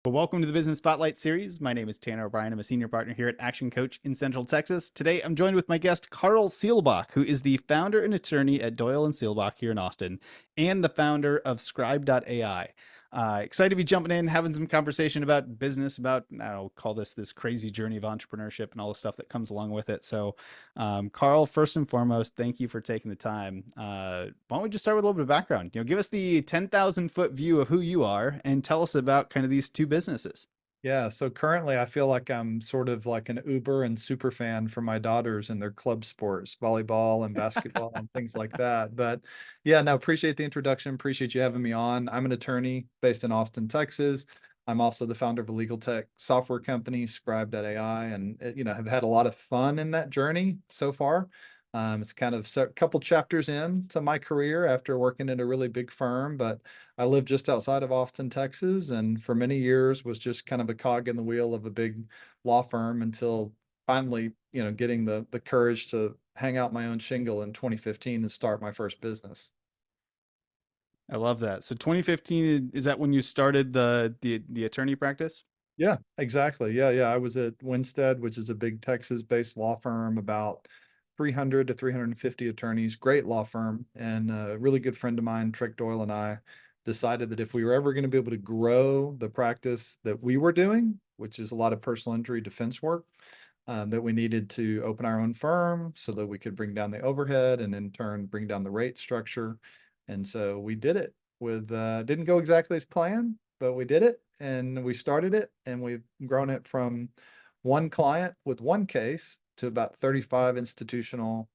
Well, welcome to the Business Spotlight series. My name is Tanner O'Brien. I'm a senior partner here at Action Coach in Central Texas. Today, I'm joined with my guest, Karl Seelbach, who is the founder and attorney at Doyle and Seelbach here in Austin, and the founder of Skribe.ai. Excited to be jumping in, having some conversation about business, about, I'll call this crazy journey of entrepreneurship and all the stuff that comes along with it. So, Karl, first and foremost, thank you for taking the time. Why don't we just start with a little bit of background? Give us the 10,000-foot view of who you are and tell us about kind of these two businesses. Yeah, so currently I feel like I'm sort of like an Uber and super fan for my daughters and their club sports, volleyball and basketball and things like that. But yeah, no, appreciate the introduction. Appreciate you having me on. I'm an attorney based in Austin, Texas. I'm also the founder of a legal tech software company, Skribe.ai, and have had a lot of fun in that journey so far. It's kind of a couple chapters in to my career after working at a really big firm, but I live just outside of Austin, Texas, and for many years was just kind of a cog in the wheel of a big law firm until finally, getting the courage to hang out my own shingle in 2015 and start my first business. I love that. So 2015, is that when you started the attorney practice? Yeah, exactly. Yeah. I was at Winstead, which is a big Texas-based law firm, about 300 to 350 attorneys, great law firm. And a really good friend of mine, Trick Doyle, and I decided that if we were ever going to be able to grow the practice that we were doing, which is a lot of personal injury defense work, that we needed to open our own firm so that we could bring down the overhead and in turn bring down the rate structure. And so we did it with, didn't go exactly as planned, but we did it and we started it and we've grown it from one client with one case to about 35 institutional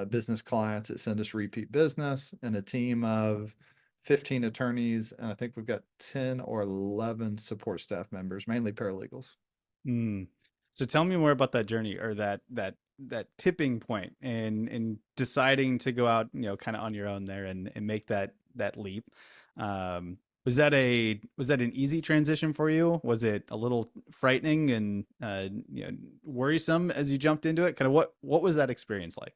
business clients that send us repeat business and a team of 15 attorneys. And I think we've got 10 or 11 support staff members, mainly paralegals. Hmm. So tell me more about that journey or that tipping point and deciding to go out, kind of on your own there and make that leap. Was that an easy transition for you? Was it a little frightening and worrisome as you jumped into it? Kind of what was that experience like?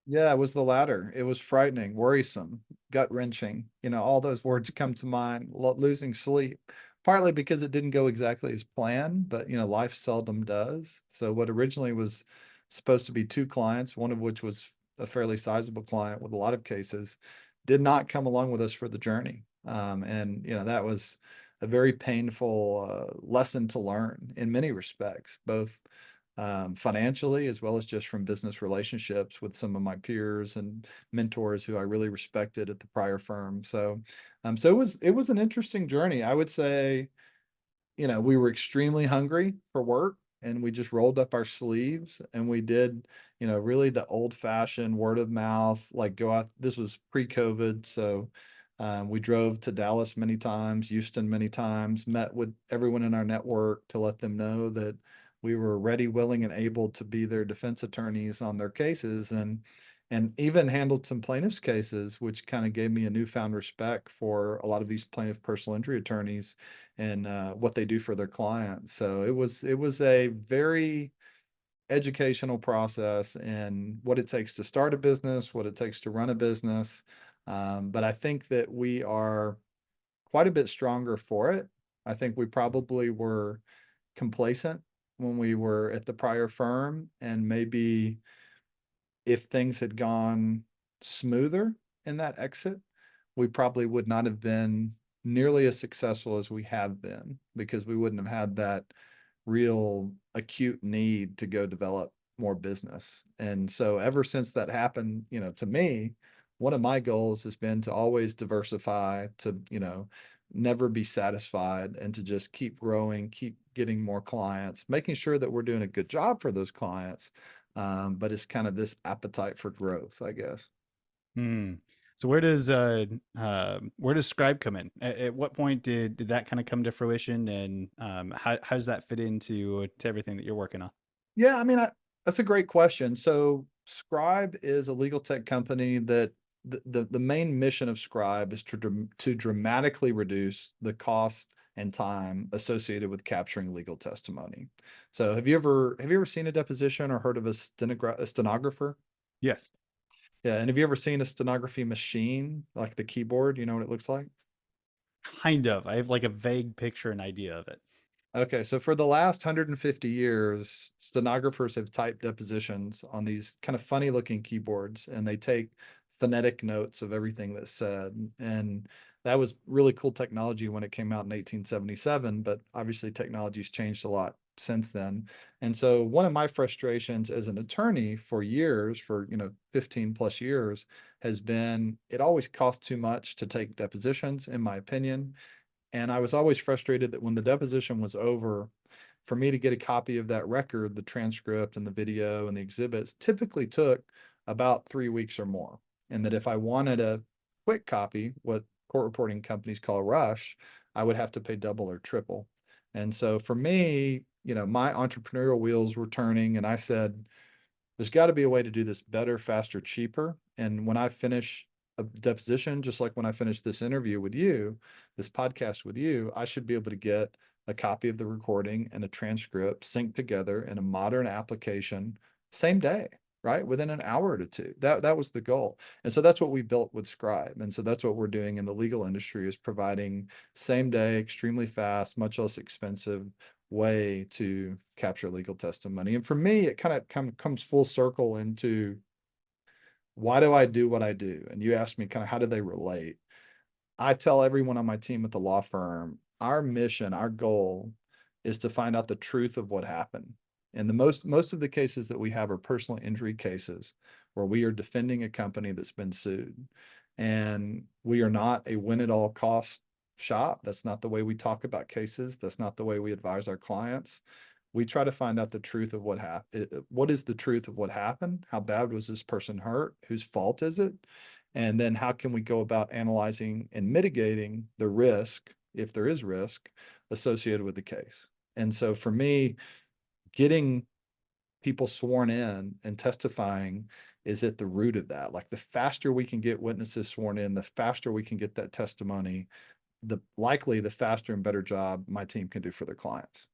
Yeah, it was the latter. It was frightening, worrisome, gut wrenching. All those words come to mind, losing sleep, partly because it didn't go exactly as planned, but life seldom does. So what originally was supposed to be two clients, one of which was a fairly sizable client with a lot of cases, did not come along with us for the journey. And that was a very painful lesson to learn in many respects, both financially as well as just from business relationships with some of my peers and mentors who I really respected at the prior firm. So it was an interesting journey. I would say, we were extremely hungry for work and we just rolled up our sleeves and we did, really the old fashioned word of mouth, like go out. This was pre-COVID. So we drove to Dallas many times, Houston many times, met with everyone in our network to let them know that we were ready, willing, and able to be their defense attorneys on their cases, and even handled some plaintiffs' cases, which kind of gave me a newfound respect for a lot of these plaintiff personal injury attorneys and what they do for their clients. So it was a very educational process and what it takes to start a business, what it takes to run a business. But I think that we are quite a bit stronger for it. I think we probably were complacent when we were at the prior firm, and maybe if things had gone smoother in that exit, we probably would not have been nearly as successful as we have been because we wouldn't have had that real acute need to go develop more business. And so ever since that happened, to me, one of my goals has been to always diversify, to, never be satisfied and to just keep growing, keep getting more clients, making sure that we're doing a good job for those clients. But it's kind of this appetite for growth, I guess. Hmm. So where does Scribe come in? At what point did that kind of come to fruition, and how does that fit into to everything that you're working on? Yeah, I mean, that's a great question. So, Scribe is a legal tech company that the main mission of Scribe is to dramatically reduce the cost and time associated with capturing legal testimony. So, have you ever seen a deposition or heard of a stenographer? Yes, Yeah, and have you ever seen a stenography machine, like the keyboard? You know what it looks like? kind of. I have like a vague picture and idea of it. Okay, so for the last 150 years, stenographers have typed depositions on these kind of funny looking keyboards, and they take phonetic notes of everything that's said. And that was really cool technology when it came out in 1877, but obviously technology's changed a lot since then. And so one of my frustrations as an attorney for years, for 15 plus years, has been it always costs too much to take depositions, in my opinion. And I was always frustrated that when the deposition was over, for me to get a copy of that record, the transcript and the video and the exhibits typically took about 3 weeks or more. And that if I wanted a quick copy, what court reporting companies call a rush, I would have to pay double or triple. And so for me, my entrepreneurial wheels were turning, and I said, there's got to be a way to do this better, faster, cheaper. And when I finish a deposition, just like when I finish this interview with you, this podcast with you, I should be able to get a copy of the recording and a transcript synced together in a modern application same day, right? Within an hour to two. That was the goal. And so that's what we built with Scribe. And so that's what we're doing in the legal industry, is providing same day, extremely fast, much less expensive way to capture legal testimony. And for me, it kind of comes full circle into, why do I do what I do? And you asked me kind of how do they relate? I tell everyone on my team at the law firm, our mission, our goal is to find out the truth of what happened. And the most of the cases that we have are personal injury cases where we are defending a company that's been sued. And we are not a win at all cost shop. That's not the way we talk about cases. That's not the way we advise our clients. We try to find out the truth of what happened. What is the truth of what happened? How bad was this person hurt? Whose fault is it? And then how can we go about analyzing and mitigating the risk, if there is risk, associated with the case? And so for me, getting people sworn in and testifying is at the root of that. Like, the faster we can get witnesses sworn in, the faster we can get that testimony, the faster and better job my team can do for their clients.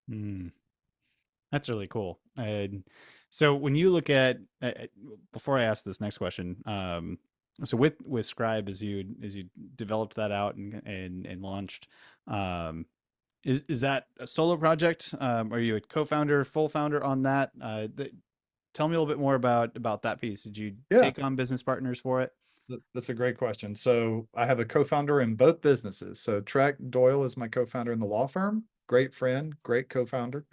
Mm. That's really cool. And so when you look at before I ask this next question, so with Scribe, as you developed that out and launched, um, is that a solo project? Are you a co-founder, full founder on that? Tell me a little bit more about that piece. Did you Yeah. take on business partners for it? That's a great question. So I have a co-founder in both businesses. So Doyle is my co-founder in the law firm, great friend, great co-founder.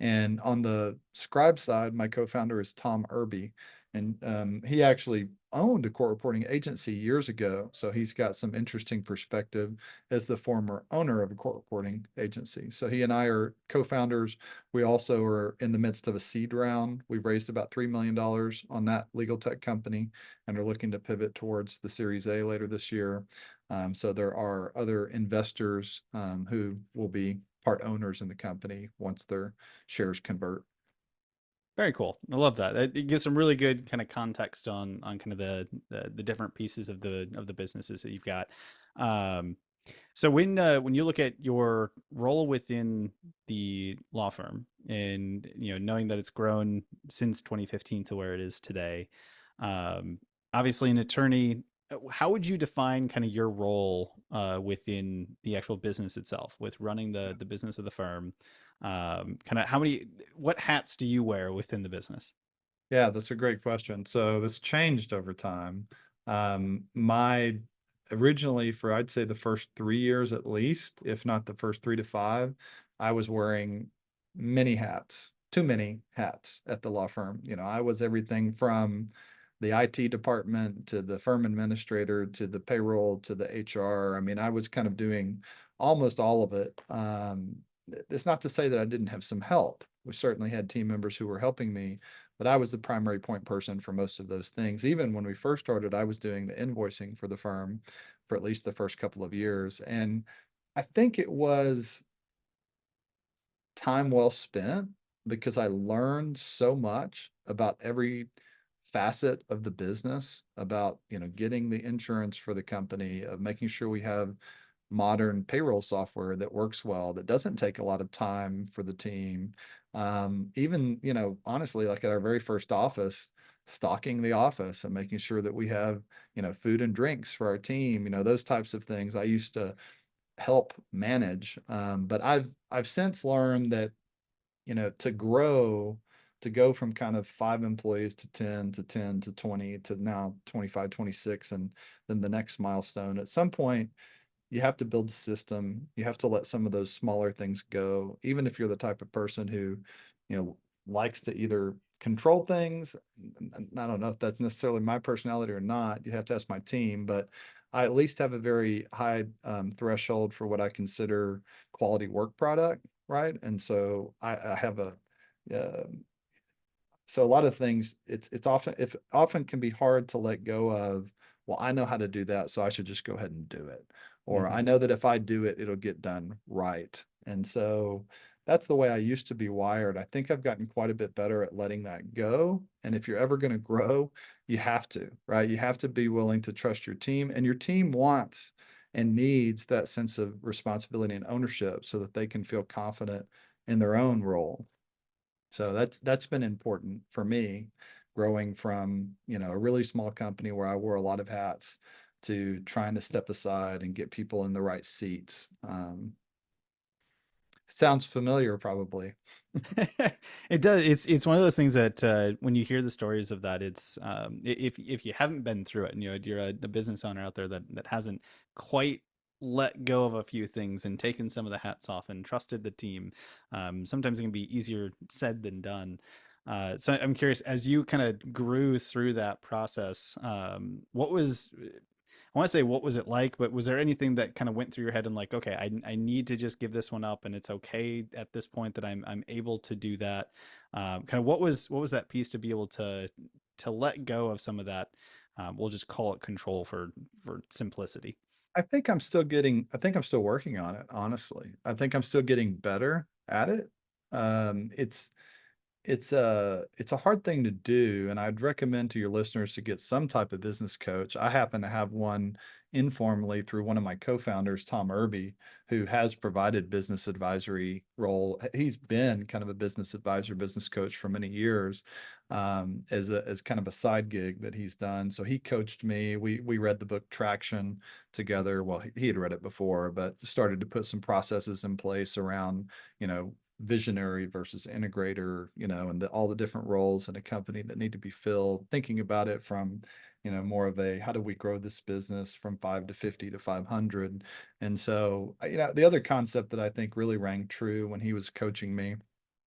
And on the Scribe side, my co-founder is Tom Irby. And he actually owned a court reporting agency years ago. So he's got some interesting perspective as the former owner of a court reporting agency. So he and I are co-founders. We also are in the midst of a seed round. We've raised about $3 million on that legal tech company and are looking to pivot towards the Series A later this year. So there are other investors who will be part owners in the company once their shares convert. Very cool. I love that. It gives some really good kind of context on kind of the different pieces of the businesses that you've got. Um, So when you look at your role within the law firm, and knowing that it's grown since 2015 to where it is today, um, obviously an attorney, how would you define kind of your role within the actual business itself, with running the business of the firm? Kind of what hats do you wear within the business? Yeah, that's a great question. So this changed over time. My originally, for I'd say the first 3 years at least, if not the first 3 to 5, I was wearing many hats, too many hats at the law firm. I was everything from the IT department to the firm administrator to the payroll to the HR. I mean, I was kind of doing almost all of it. It's not to say that I didn't have some help. We certainly had team members who were helping me, but I was the primary point person for most of those things. Even when we first started, I was doing the invoicing for the firm for at least the first couple of years. And I think it was time well spent because I learned so much about every facet of the business, about, getting the insurance for the company, of making sure we have modern payroll software that works well, that doesn't take a lot of time for the team. Even, honestly, like at our very first office, stocking the office and making sure that we have, food and drinks for our team, those types of things. I used to help manage. But I've since learned that, to grow, to go from kind of 5 employees to 10 to 10 to 20 to now 25, 26, and then the next milestone. At some point, you have to build a system. You have to let some of those smaller things go, even if you're the type of person who, likes to either control things. I don't know if that's necessarily my personality or not. You have to ask my team, but I at least have a very high threshold for what I consider quality work product, right? And so I have uh, so a lot of things, it's often can be hard to let go of. Well, I know how to do that, so I should just go ahead and do it. Or I Mhm. know that if I do it, it'll get done right. And so that's the way I used to be wired. I think I've gotten quite a bit better at letting that go. And if you're ever going to grow, you have to, right? You have to be willing to trust your team, and your team wants and needs that sense of responsibility and ownership so that they can feel confident in their own role. So that's been important for me, growing from, a really small company where I wore a lot of hats to trying to step aside and get people in the right seats. Sounds familiar, probably. It does. It's one of those things that when you hear the stories of that, it's if you haven't been through it, and you're a business owner out there that hasn't quite let go of a few things and taken some of the hats off and trusted the team, sometimes it can be easier said than done. So I'm curious, as you kind of grew through that process, what was I want to say what was it like, but was there anything that kind of went through your head and like, okay, I need to just give this one up, and it's okay at this point that I'm able to do that. Kind of what was that piece to be able to let go of some of that? We'll just call it control for simplicity. I think I'm still working on it, honestly. I think I'm still getting better at it. It's it's a hard thing to do, and I'd recommend to your listeners to get some type of business coach. I happen to have one informally through one of my co-founders, Tom Irby, who has provided business advisory role. He's been kind of a business advisor, business coach for many years, as kind of a side gig that he's done. So he coached me. We read the book Traction together. Well, he had read it before, but started to put some processes in place around, visionary versus integrator, and all the different roles in a company that need to be filled, thinking about it from, more of a how do we grow this business from 5 to 50 to 500. And so, the other concept that I think really rang true when he was coaching me.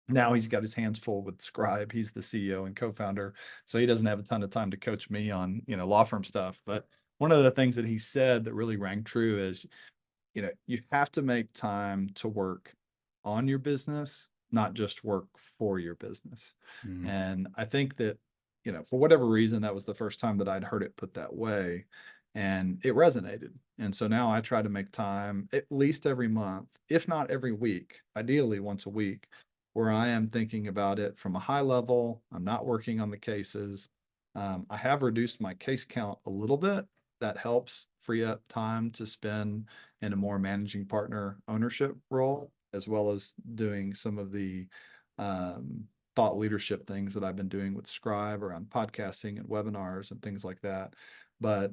Now he's got his hands full with Scribe. He's the CEO and co-founder, so he doesn't have a ton of time to coach me on, law firm stuff. But one of the things that he said that really rang true is, you have to make time to work on your business, not just work for your business. Mm. And I think that, for whatever reason, that was the first time that I'd heard it put that way. And it resonated. And so now I try to make time at least every month, if not every week, ideally once a week, where I am thinking about it from a high level. I'm not working on the cases. I have reduced my case count a little bit. That helps free up time to spend in a more managing partner ownership role, as well as doing some of the thought leadership things that I've been doing with Scribe around podcasting and webinars and things like that. But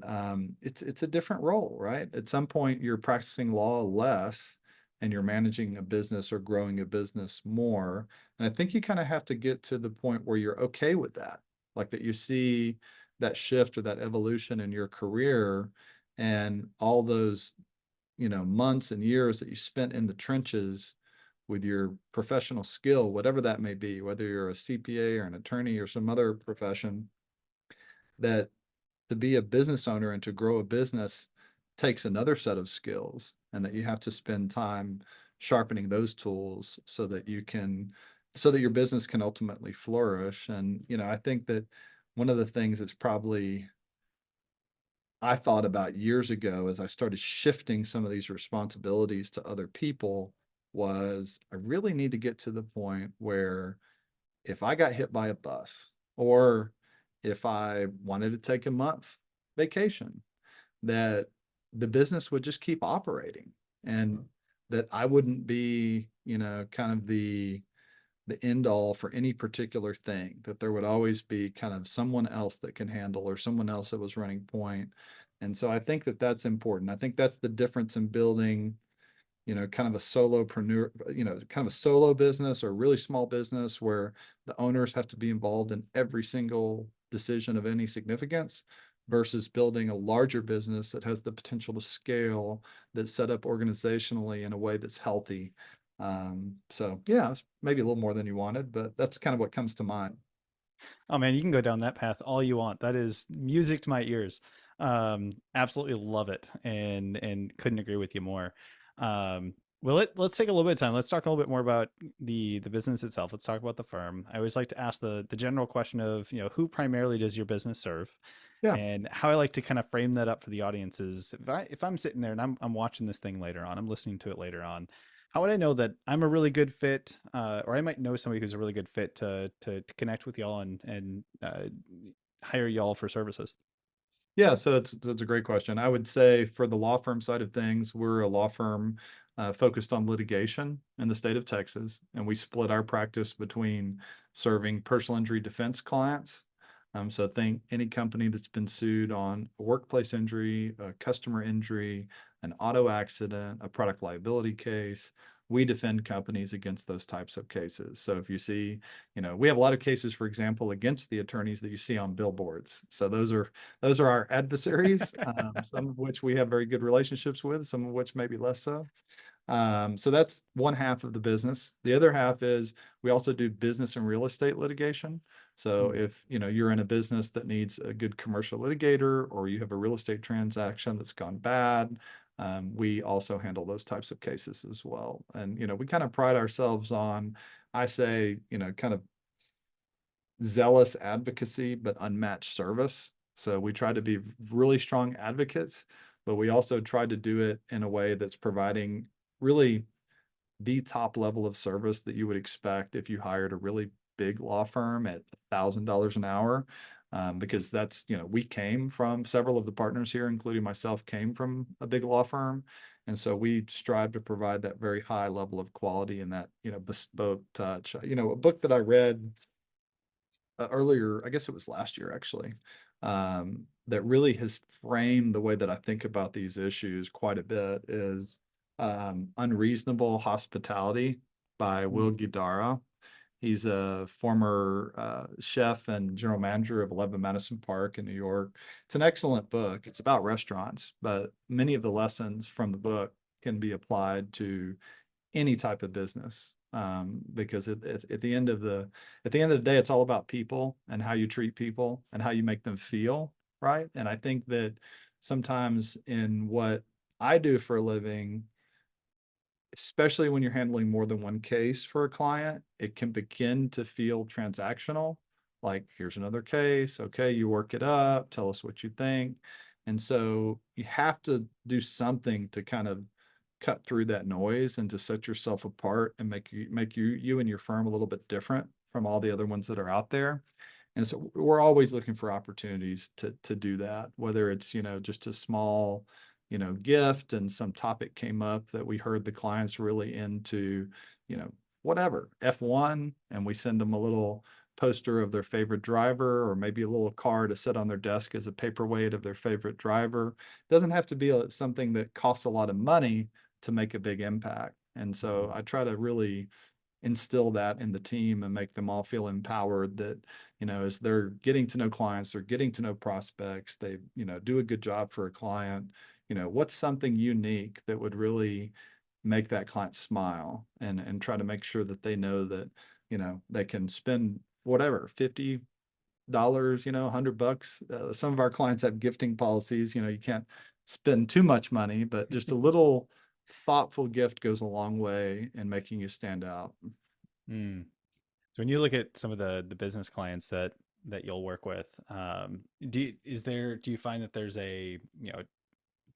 it's a different role, right? At some point, you're practicing law less and you're managing a business or growing a business more. And I think you kind of have to get to the point where you're okay with that, like that you see that shift or that evolution in your career, and all those, months and years that you spent in the trenches with your professional skill, whatever that may be, whether you're a CPA or an attorney or some other profession, that to be a business owner and to grow a business takes another set of skills, and that you have to spend time sharpening those tools so that your business can ultimately flourish. And, I think that one of the things that's probably I thought about years ago as I started shifting some of these responsibilities to other people was I really need to get to the point where if I got hit by a bus, or if I wanted to take a month vacation, that the business would just keep operating, and that I wouldn't be, kind of the end all for any particular thing, that there would always be kind of someone else that can handle, or someone else that was running point. And so I think that that's important. I think that's the difference in building, kind of a solopreneur, kind of a solo business or really small business where the owners have to be involved in every single decision of any significance versus building a larger business that has the potential to scale, that's set up organizationally in a way that's healthy. So yeah, it's maybe a little more than you wanted, but that's kind of what comes to mind. Oh man, you can go down that path all you want. That is music to my ears. Absolutely love it, and couldn't agree with you more. Well, let's take a little bit of time. Let's talk a little bit more about the business itself. Let's talk about the firm. I always like to ask the general question of, who primarily does your business serve, Yeah. and how I like to kind of frame that up for the audience is if I'm sitting there and I'm watching this thing later on, I'm listening to it later on, how would I know that I'm a really good fit, or I might know somebody who's a really good fit to connect with y'all and hire y'all for services? Yeah, so it's a great question. I would say for the law firm side of things, we're a law firm focused on litigation in the state of Texas, and we split our practice between serving personal injury defense clients. So think any company that's been sued on a workplace injury, a customer injury, an auto accident, a product liability case. We defend companies against those types of cases. So if you see, we have a lot of cases, for example, against the attorneys that you see on billboards. So those are our adversaries, some of which we have very good relationships with, some of which maybe less so. So that's one half of the business. The other half is we also do business and real estate litigation. So Mm. if you're in a business that needs a good commercial litigator, or you have a real estate transaction that's gone bad, we also handle those types of cases as well. And we kind of pride ourselves on, I say, kind of zealous advocacy, but unmatched service. So we try to be really strong advocates, but we also try to do it in a way that's providing really the top level of service that you would expect if you hired a really big law firm at $1,000 an hour. Because that's, we came from several of the partners here, including myself, came from a big law firm. And so we strive to provide that very high level of quality and that, bespoke touch. A book that I read earlier, I guess it was last year actually, that really has framed the way that I think about these issues quite a bit is Unreasonable Hospitality by Will Mm. Guidara. He's a former chef and general manager of 11 Madison Park in New York. It's an excellent book. It's about restaurants, but many of the lessons from the book can be applied to any type of business, because at the end of the day, it's all about people and how you treat people and how you make them feel, right? And I think that sometimes in what I do for a living, especially when you're handling more than one case for a client, it can begin to feel transactional. Like, here's another case. Okay, you work it up, tell us what you think. And so you have to do something to kind of cut through that noise and to set yourself apart and make you and your firm a little bit different from all the other ones that are out there. And so we're always looking for opportunities to do that, whether it's, just a small, gift and some topic came up that we heard the clients really into, you know, whatever, F1, and we send them a little poster of their favorite driver or maybe a little car to sit on their desk as a paperweight of their favorite driver. It doesn't have to be something that costs a lot of money to make a big impact. And so Mm. I try to really instill that in the team and make them all feel empowered that, as they're getting to know clients, they're getting to know prospects, they, do a good job for a client, what's something unique that would really make that client smile, and try to make sure that they know that, they can spend whatever, $50, $100. Some of our clients have gifting policies, you can't spend too much money, but just a little thoughtful gift goes a long way in making you stand out. Mm. So when you look at some of the business clients that you'll work with, do you find that there's a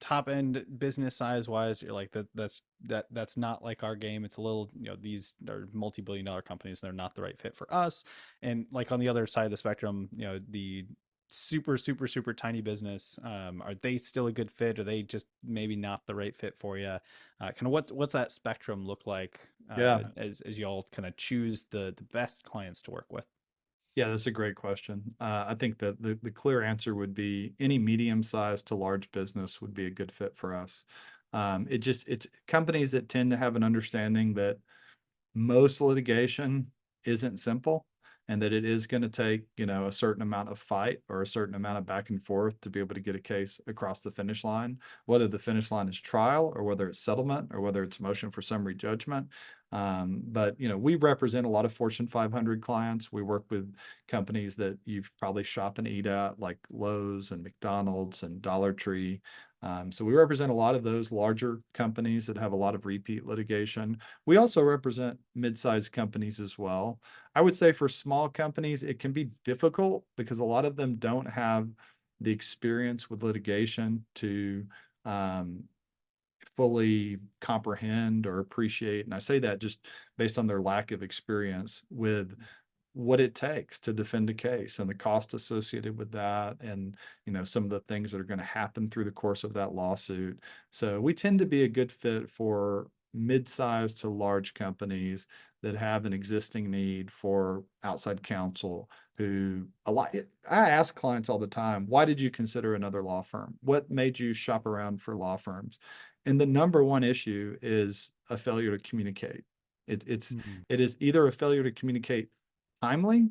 top end business size wise, you're like that's not like our game, it's a little, these are multi-billion dollar companies, they're not the right fit for us, and like on the other side of the spectrum, the super super super tiny business, are they still a good fit, or they just maybe not the right fit for you? Kind of what's that spectrum look like, Yeah. as y'all kind of choose the best clients to work with? Yeah, that's a great question. I think that the clear answer would be any medium sized to large business would be a good fit for us. It's companies that tend to have an understanding that most litigation isn't simple and that it is going to take, a certain amount of fight or a certain amount of back and forth to be able to get a case across the finish line, whether the finish line is trial or whether it's settlement or whether it's motion for summary judgment. But we represent a lot of Fortune 500 clients. We work with companies that you've probably shop and eat at, like Lowe's and McDonald's and Dollar Tree. So we represent a lot of those larger companies that have a lot of repeat litigation. We also represent mid-sized companies as well. I would say for small companies, it can be difficult because a lot of them don't have the experience with litigation to um, fully comprehend or appreciate. And I say that just based on their lack of experience with what it takes to defend a case and the cost associated with that, and some of the things that are going to happen through the course of that lawsuit. So we tend to be a good fit for mid-sized to large companies that have an existing need for outside counsel. I ask clients all the time, why did you consider another law firm? What made you shop around for law firms? And the number one issue is a failure to communicate. It, it's Mm. it is either a failure to communicate timely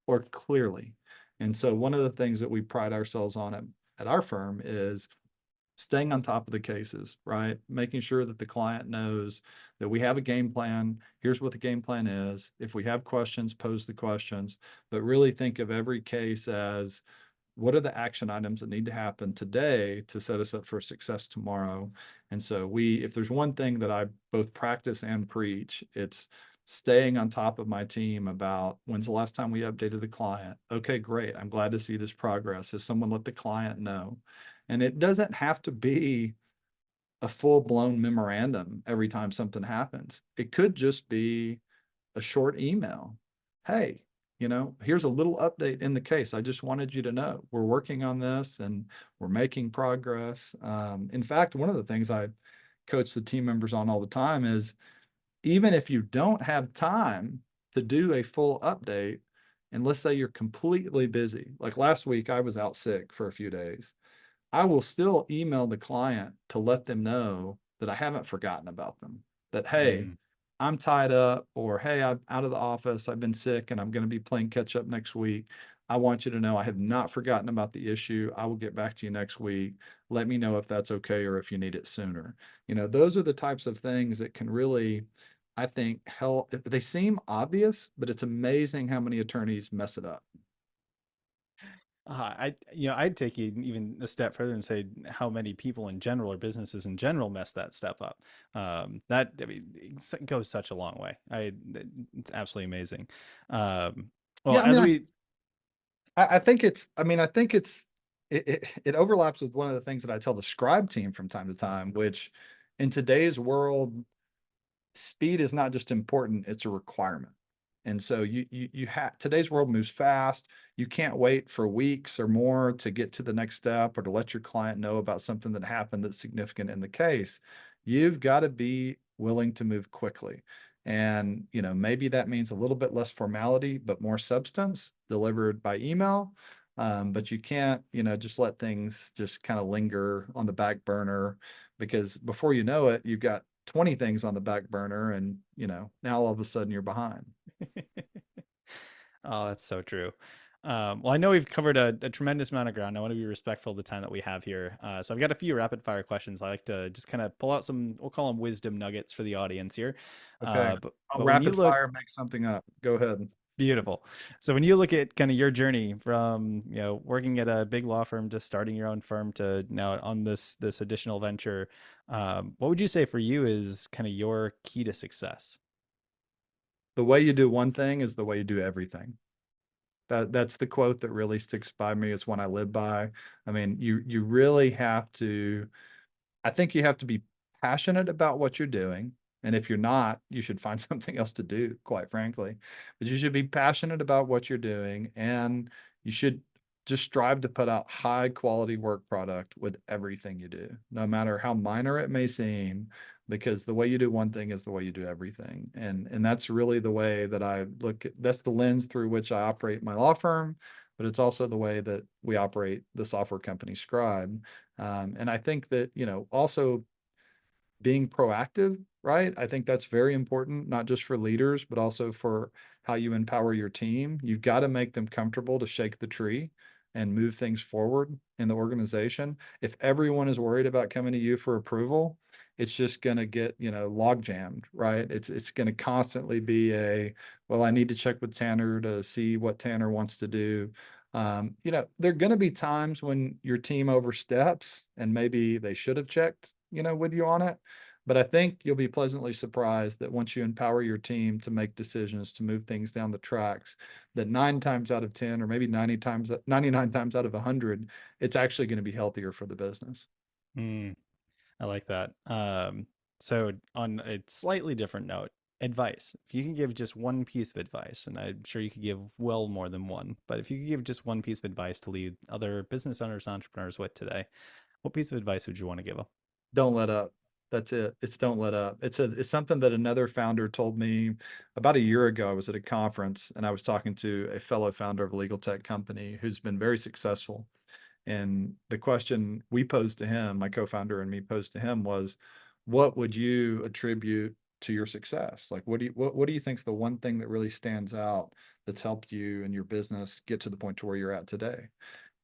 or clearly. And so one of the things that we pride ourselves on at our firm is staying on top of the cases, right? Making sure that the client knows that we have a game plan. Here's what the game plan is. If we have questions, pose the questions, but really think of every case as what are the action items that need to happen today to set us up for success tomorrow. And so if there's one thing that I both practice and preach, it's staying on top of my team about when's the last time we updated the client. Okay, great. I'm glad to see this progress. Has someone let the client know? And it doesn't have to be a full-blown memorandum every time something happens. It could just be a short email. Hey, here's a little update in the case. I just wanted you to know we're working on this and we're making progress. In fact, one of the things I coach the team members on all the time is even if you don't have time to do a full update, and let's say you're completely busy, like last week, I was out sick for a few days. I will still email the client to let them know that I haven't forgotten about them. That, hey, Mm. I'm tied up, or hey, I'm out of the office. I've been sick and I'm going to be playing catch up next week. I want you to know I have not forgotten about the issue. I will get back to you next week. Let me know if that's okay or if you need it sooner. Those are the types of things that can really, I think, help. They seem obvious, but it's amazing how many attorneys mess it up. I'd take you even a step further and say how many people in general or businesses in general mess that step up. It goes such a long way. It's absolutely amazing. Well, Yeah, as we, I think it overlaps with one of the things that I tell the Scribe team from time to time, which in today's world, speed is not just important, it's a requirement. And so you have today's world moves fast. You can't wait for weeks or more to get to the next step or to let your client know about something that happened that's significant in the case. You've got to be willing to move quickly. And, maybe that means a little bit less formality, but more substance delivered by email. But you can't, just let things just kind of linger on the back burner, because before you know it, you've got 20 things on the back burner and, now all of a sudden you're behind. oh, that's so true. Well, I know we've covered a tremendous amount of ground. I want to be respectful of the time that we have here. So I've got a few rapid fire questions. I like to just kind of pull out some, we'll call them wisdom nuggets for the audience here. Okay. I'll But when you rapid look, fire make something up. Go ahead. beautiful. So when you look at kind of your journey from, working at a big law firm to starting your own firm to now on this additional venture, what would you say for you is kind of your key to success? The way you do one thing is the way you do everything. That's the quote that really sticks by me. It's one I live by. I mean, you really have to, I think you have to be passionate about what you're doing. And if you're not, you should find something else to do, quite frankly. But you should be passionate about what you're doing, and you should just strive to put out high quality work product with everything you do, no matter how minor it may seem, because the way you do one thing is the way you do everything. And that's really the way that I look at, that's the lens through which I operate my law firm, but it's also the way that we operate the software company Scribe. And I think that, also being proactive, right? I think that's very important, not just for leaders, but also for how you empower your team. You've got to make them comfortable to shake the tree and move things forward in the organization. If everyone is worried about coming to you for approval, it's just going to get, log jammed, right? It's going to constantly be well, I need to check with Tanner to see what Tanner wants to do. There are going to be times when your team oversteps and maybe they should have checked, with you on it. But I think you'll be pleasantly surprised that once you empower your team to make decisions, to move things down the tracks, that 9 times out of 10, or maybe 99 times out of 100, it's actually going to be healthier for the business. Mm, I like that. So on a slightly different note, advice. If you can give just one piece of advice, and I'm sure you could give well more than one, but if you could give just one piece of advice to lead other business owners, entrepreneurs with today, what piece of advice would you want to give them? Don't let up. That's it. It's don't let up. It's something that another founder told me about a year ago. I was at a conference and I was talking to a fellow founder of a legal tech company who's been very successful. And the question we posed to him, my co-founder and me posed to him, was, what would you attribute to your success? Like, what do you think is the one thing that really stands out that's helped you and your business get to the point to where you're at today?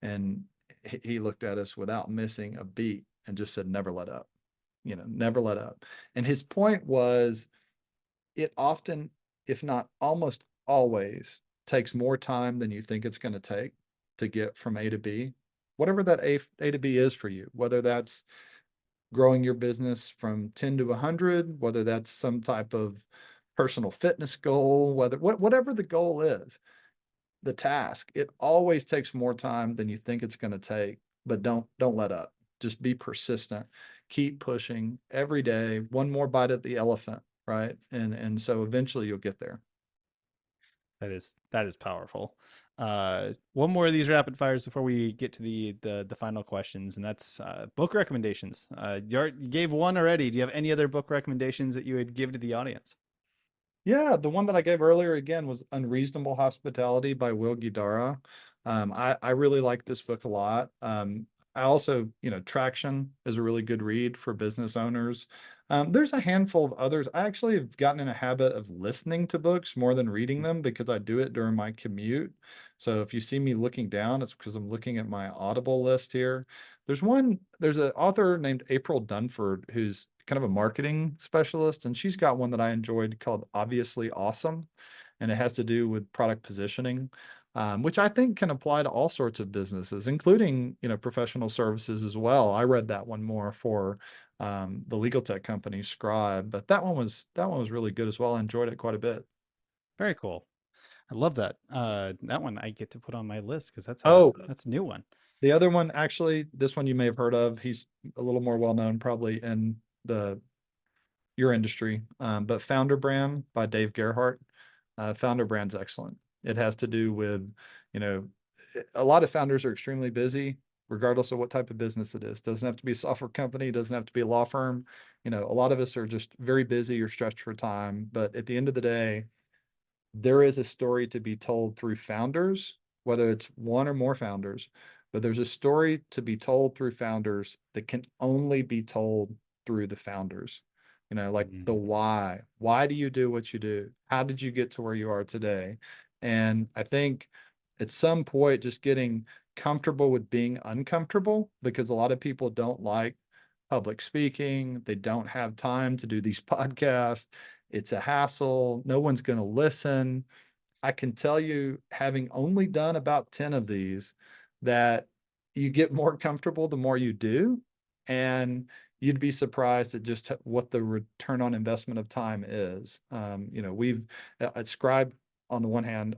And he looked at us without missing a beat and just said, never let up, never let up. And his point was, it often, if not almost always, takes more time than you think it's going to take to get from A to B, whatever that A to B is for you, whether that's growing your business from 10 to 100, whether that's some type of personal fitness goal, whatever the goal is, the task, it always takes more time than you think it's going to take, but don't let up. Just be persistent. Keep pushing every day, one more bite at the elephant, right? And so eventually you'll get there. That is powerful. One more of these rapid fires before we get to the final questions, and that's book recommendations. You gave one already. Do you have any other book recommendations that you would give to the audience? Yeah, the one that I gave earlier again was Unreasonable Hospitality by Will Guidara. I really like this book a lot. I also, Traction is a really good read for business owners. There's a handful of others. I actually have gotten in a habit of listening to books more than reading them because I do it during my commute. So if you see me looking down, it's because I'm looking at my Audible list here. There's an author named April Dunford who's kind of a marketing specialist, and she's got one that I enjoyed called Obviously Awesome, and it has to do with product positioning, which I think can apply to all sorts of businesses, including professional services as well. I read that one more for the legal tech company Scribe, but that one was really good as well. I enjoyed it quite a bit. Very cool. I love that. That one I get to put on my list because Oh, that's a new one. the other one, actually, this one you may have heard of. He's a little more well known probably in the your industry. But Founder Brand by Dave Gerhardt. Founder Brand's excellent. It has to do with, you know, a lot of founders are extremely busy, regardless of what type of business it is. Doesn't have to be a software company, doesn't have to be a law firm. A lot of us are just very busy or stretched for time. But at the end of the day, there is a story to be told through founders, whether it's one or more founders, but there's a story to be told through founders that can only be told through the founders. Like the Mhm. why. Why do you do what you do? How did you get to where you are today? And I think at some point, just getting comfortable with being uncomfortable, because a lot of people don't like public speaking. They don't have time to do these podcasts. It's a hassle. No one's going to listen. I can tell you, having only done about 10 of these, that you get more comfortable the more you do. And you'd be surprised at just what the return on investment of time is. We've at Scribe, on the one hand,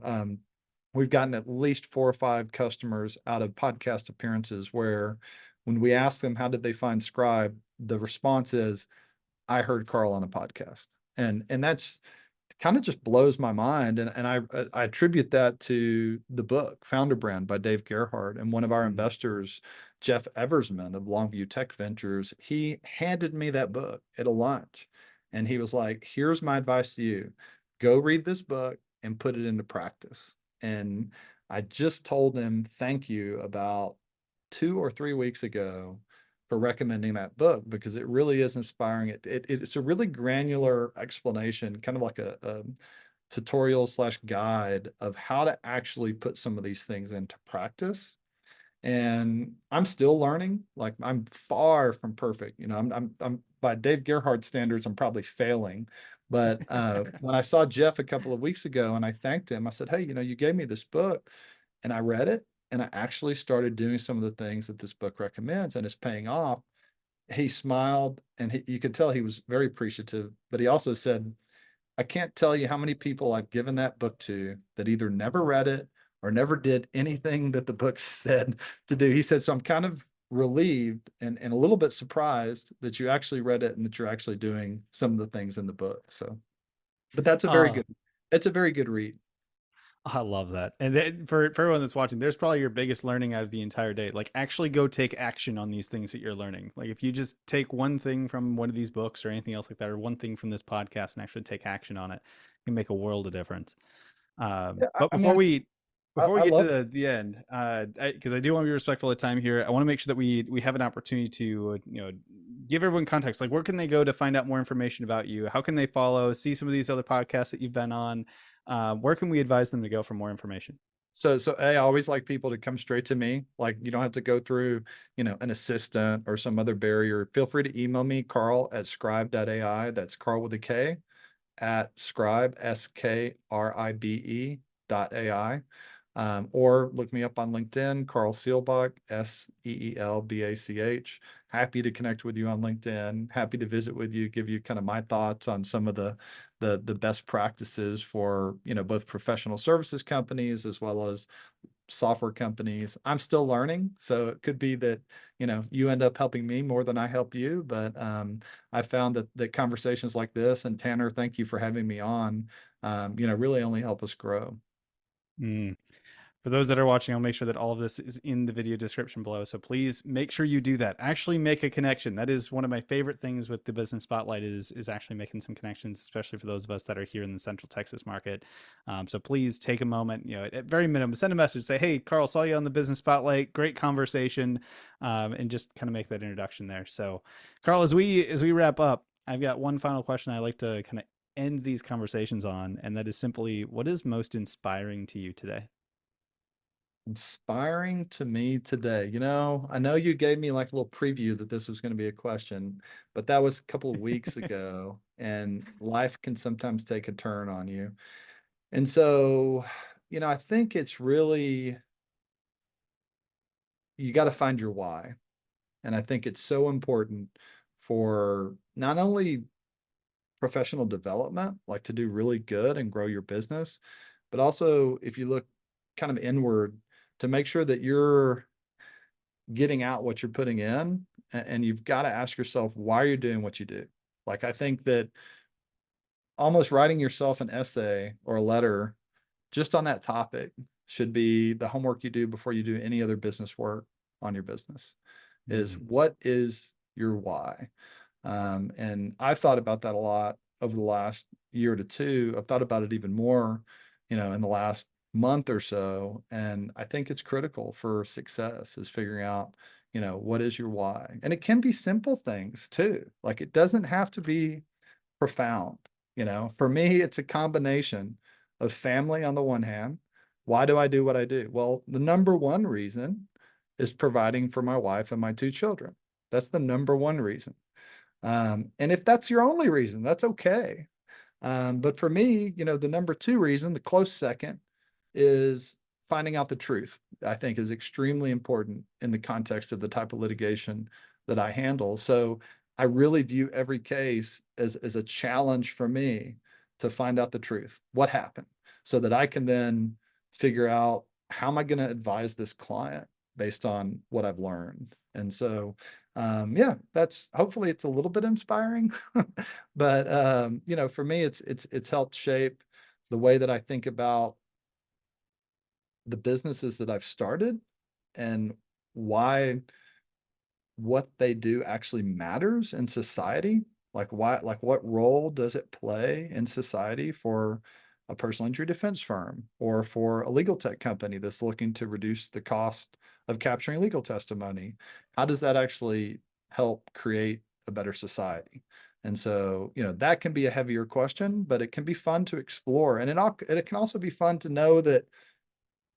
we've gotten at least 4 or 5 customers out of podcast appearances where when we ask them how did they find Scribe, the response is, I heard Karl on a podcast. And that's kind of just blows my mind. And I attribute that to the book Founder Brand by Dave Gerhardt. And one of our Mhm. investors, Jeff Eversman of Longview Tech Ventures, he handed me that book at a lunch. And he was like, here's my advice to you. Go read this book and put it into practice. And I just told him thank you about 2 or 3 weeks ago for recommending that book because it really is inspiring. It's a really granular explanation, kind of like a tutorial slash guide of how to actually put some of these things into practice. And I'm still learning. Like I'm far from perfect. I'm by Dave Gerhardt standards, I'm probably failing. But when I saw Jeff a couple of weeks ago and I thanked him, I said, "Hey, you gave me this book," and I read it, and I actually started doing some of the things that this book recommends, and it's paying off. He smiled, and you could tell he was very appreciative. But he also said, I can't tell you how many people I've given that book to that either never read it or never did anything that the book said to do. He said, so I'm kind of relieved and a little bit surprised that you actually read it and that you're actually doing some of the things in the book. So, but Uh, it's a very good read. I love that. And then for everyone that's watching, there's probably your biggest learning out of the entire day. Like actually go take action on these things that you're learning. Like if you just take one thing from one of these books or anything else like that, or one thing from this podcast and actually take action on it, it can make a world of difference. Yeah, But I mean, before we I get to love the end, because I do want to be respectful of time here, I want to make sure that we have an opportunity to give everyone context. Like, where can they go to find out more information about you? How can they follow, see some of these other podcasts that you've been on? Where can we advise them to go for more information? so I always like people to come straight to me. Like you don't have to go through, an assistant or some other barrier. Feel free to email me, Karl at Skribe.ai. That's Karl with a K at Skribe, Skribe.ai. Or look me up on LinkedIn, Karl Seelbach, Seelbach. Happy to connect with you on LinkedIn. Happy to visit with you, give you kind of my thoughts on some of the best practices for both professional services companies as well as software companies. I'm still learning, so it could be that you end up helping me more than I help you. But I found that conversations like this, and Tanner, thank you for having me on. Really only help us grow. Mm. For those that are watching, I'll make sure that all of this is in the video description below. So please make sure you do that. Actually make a connection. That is one of my favorite things with the business spotlight is actually making some connections, especially for those of us that are here in the Central Texas market. So please take a moment, at very minimum, send a message, say, "Hey, Karl, saw you on the business spotlight. Great conversation," and just kind of make that introduction there. So, Karl, as we wrap up, I've got one final question I like to kind of end these conversations on, and that is simply, what is most inspiring to you today? Inspiring to me today. I know you gave me like a little preview that this was going to be a question, but that was a couple of weeks ago, and life can sometimes take a turn on you. And so, I think it's really, you got to find your why. And I think it's so important for not only professional development, like to do really good and grow your business, but also if you look kind of inward to make sure that you're getting out what you're putting in. And you've got to ask yourself why you're doing what you do. Like, I think that almost writing yourself an essay or a letter just on that topic should be the homework you do before you do any other business work on your business is Mm. what is your why? And I've thought about that a lot over the last year to two. I've thought about it even more, in the last month or so. And I think it's critical for success is figuring out, what is your why? And it can be simple things too. Like it doesn't have to be profound. For me, it's a combination of family on the one hand. Why do I do what I do? Well, the number one reason is providing for my wife and my two children. That's the number one reason. And if that's your only reason, that's okay. But for me, the number two reason, the close second, is finding out the truth. I think is extremely important in the context of the type of litigation that I handle. So I really view every case as a challenge for me to find out the truth. What happened? So that I can then figure out how am I going to advise this client based on what I've learned. And so yeah, that's hopefully it's a little bit inspiring. But for me, it's helped shape the way that I think about the businesses that I've started and why what they do actually matters in society. Like why, like what role does it play in society for a personal injury defense firm or for a legal tech company that's looking to reduce the cost of capturing legal testimony? How does that actually help create a better society? And so, that can be a heavier question, but it can be fun to explore. And it can also be fun to know that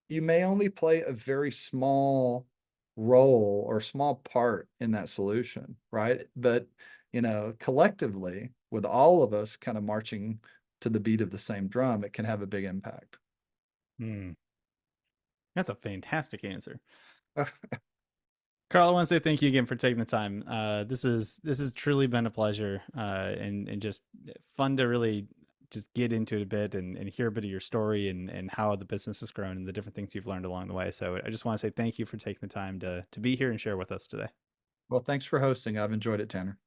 you may only play a very small role or small part in that solution, right? But, collectively, with all of us kind of marching to the beat of the same drum, it can have a big impact. Hmm. That's a fantastic answer. Carl, I want to say thank you again for taking the time. This has truly been a pleasure, and just fun to really just get into it a bit and hear a bit of your story and how the business has grown and the different things you've learned along the way. So I just want to say thank you for taking the time to be here and share with us today. Well, thanks for hosting. I've enjoyed it, Tanner.